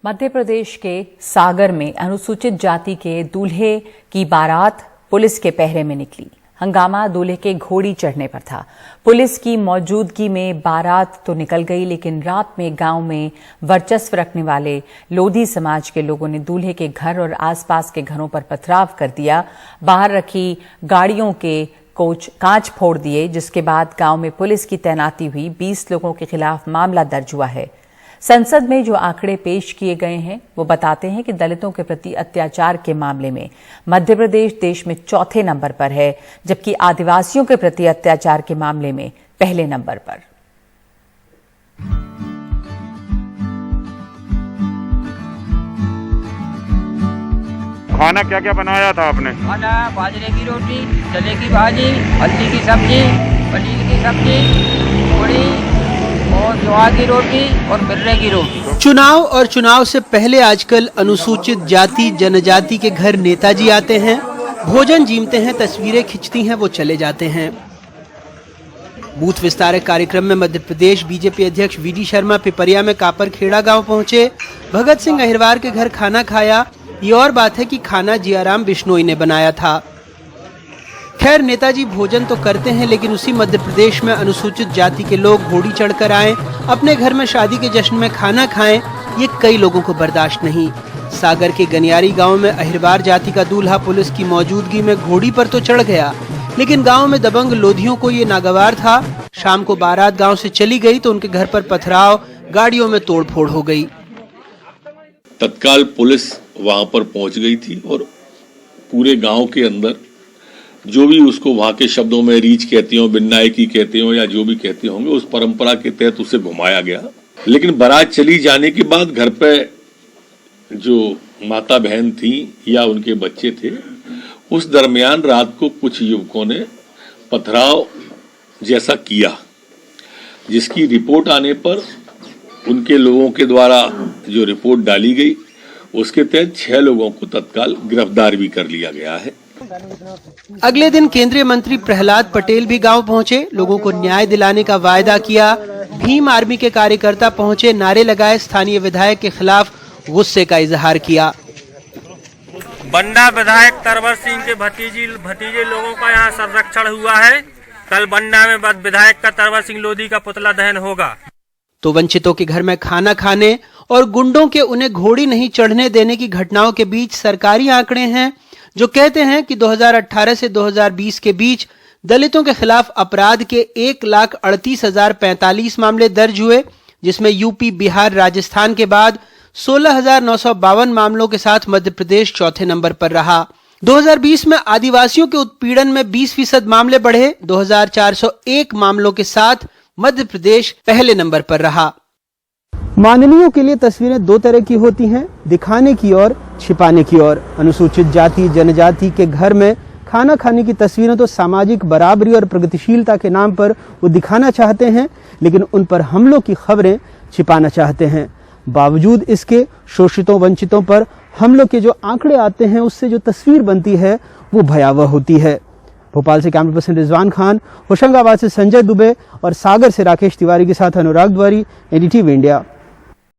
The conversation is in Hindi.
मध्य प्रदेश के सागर में अनुसूचित जाति के दूल्हे की बारात पुलिस के पहरे में निकली। हंगामा दूल्हे के घोड़ी चढ़ने पर था। पुलिस की मौजूदगी में बारात तो निकल गई, लेकिन रात में गांव में वर्चस्व रखने वाले लोधी समाज के लोगों ने दूल्हे के घर और आसपास के घरों पर पथराव कर दिया। बाहर रखी गाड़ियों के कांच फोड़ दिए, जिसके बाद गांव में पुलिस की तैनाती हुई। 20 लोगों के खिलाफ मामला दर्ज हुआ है। संसद में जो आंकड़े पेश किए गए हैं वो बताते हैं कि दलितों के प्रति अत्याचार के मामले में मध्य प्रदेश देश में चौथे नंबर पर है, जबकि आदिवासियों के प्रति अत्याचार के मामले में पहले नंबर पर। खाना क्या क्या बनाया था आपने? खाना बाजरे की रोटी, चने की भाजी, हल्दी की सब्जी, पनीर की सब्जी, पूड़ी और ज्वार की रोटी और बिर्रे की रोटी। चुनाव और चुनाव से पहले आजकल अनुसूचित जाति जनजाति के घर नेताजी आते हैं, भोजन जीमते हैं, तस्वीरें खिंचती हैं, वो चले जाते हैं। बूथ विस्तारक कार्यक्रम में मध्य प्रदेश बीजेपी अध्यक्ष वीडी शर्मा पिपरिया में कापरखेड़ा गांव पहुंचे। भगत सिंह अहिरवार के घर खाना खाया। ये और बात है कि खाना जियाराम बिश्नोई ने बनाया था। खैर, नेताजी भोजन तो करते हैं, लेकिन उसी मध्य प्रदेश में अनुसूचित जाति के लोग घोड़ी चढ़कर आए, अपने घर में शादी के जश्न में खाना खाएं, ये कई लोगों को बर्दाश्त नहीं। सागर के गनियारी गांव में अहिरवार जाति का दूल्हा पुलिस की मौजूदगी में घोड़ी पर तो चढ़ गया, लेकिन गांव में दबंग लोधियों को ये नागवार था। शाम को बारात गाँव से चली गई तो उनके घर पर पथराव, गाड़ियों में तोड़फोड़ हो गई। तत्काल पुलिस वहां पर पहुंच गई थी और पूरे गांव के अंदर जो भी उसको वहां के शब्दों में रीच कहती हो, बिन्नायकी कहते हो या जो भी कहते होंगे, उस परंपरा के तहत उसे घुमाया गया। लेकिन बारात चली जाने के बाद घर पे जो माता बहन थी या उनके बच्चे थे, उस दरमियान रात को कुछ युवकों ने पथराव जैसा किया, जिसकी रिपोर्ट आने पर उनके लोगों के द्वारा जो रिपोर्ट डाली गई, उसके तहत 6 लोगों को तत्काल गिरफ्तार भी कर लिया गया है। अगले दिन केंद्रीय मंत्री प्रहलाद पटेल भी गांव पहुंचे, लोगों को न्याय दिलाने का वायदा किया। भीम आर्मी के कार्यकर्ता पहुंचे, नारे लगाए, स्थानीय विधायक के खिलाफ गुस्से का इजहार किया। बंडा विधायक तरवर सिंह के भतीजे लोगों का यहाँ संरक्षण हुआ है। कल बंडा में विधायक का तरवर सिंह लोधी का पुतला दहन होगा। तो वंचितों के घर में खाना खाने और गुंडों के उन्हें घोड़ी नहीं चढ़ने देने की घटनाओं के बीच सरकारी आंकड़े हैं जो कहते हैं कि 2018 से 2020 के बीच दलितों के खिलाफ अपराध के 1,38,045 मामले दर्ज हुए, जिसमें यूपी, बिहार, राजस्थान के बाद 16,952 मामलों के साथ मध्य प्रदेश चौथे नंबर पर रहा। 2020 में आदिवासियों के उत्पीड़न में 20% मामले बढ़े। 2,401 मामलों के साथ मध्य प्रदेश पहले नंबर पर रहा। माननीयों के लिए तस्वीरें दो तरह की होती हैं, दिखाने की और छिपाने की ओर। अनुसूचित जाति जनजाति के घर में खाना खाने की तस्वीरें तो सामाजिक बराबरी और प्रगतिशीलता के नाम पर वो दिखाना चाहते हैं, लेकिन उन पर हमलों की खबरें छिपाना चाहते हैं। बावजूद इसके शोषितों वंचितों पर हमलों के जो आंकड़े आते हैं, उससे जो तस्वीर बनती है वो भयावह होती है। भोपाल से कैमरा पर्सन रिजवान खान, होशंगाबाद से संजय दुबे और सागर से राकेश तिवारी के साथ अनुराग द्वारी, एनडीटीवी इंडिया।